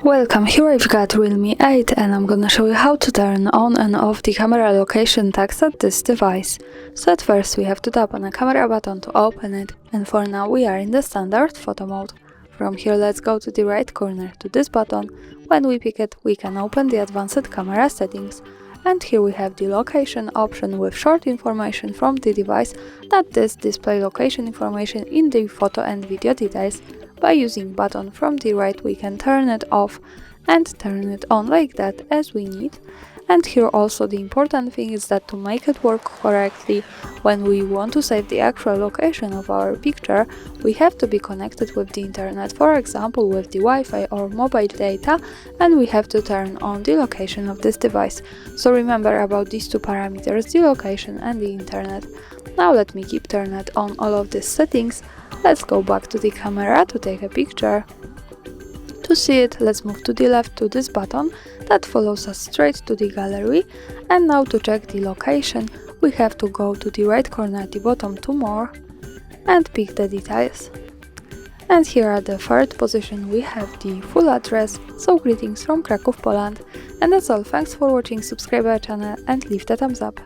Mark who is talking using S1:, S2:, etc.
S1: Welcome, here I've got REALME 8 and I'm gonna show you how to turn on and off the camera location text at this device. So at first we have to tap on the camera button to open it, and for now we are in the standard photo mode. From here let's go to the right corner to this button. When we pick it we can open the advanced camera settings. And here we have the location option with short information from the device that display location information in the photo and video details. By using button from the right we can turn it off and turn it on like that as we need. And here also the important thing is that to make it work correctly, when we want to save the actual location of our picture, we have to be connected with the internet, for example with the Wi-Fi or mobile data, and we have to turn on the location of this device. So remember about these two parameters, the location and the internet. Now let me keep turning on all of these settings. Let's go back to the camera to take a picture. To see it, let's move to the left to this button that follows us straight to the gallery, and now to check the location we have to go to the right corner at the bottom to more and pick the details. And here at the third position we have the full address, so greetings from Kraków, Poland. And that's all, thanks for watching, subscribe our channel and leave the thumbs up.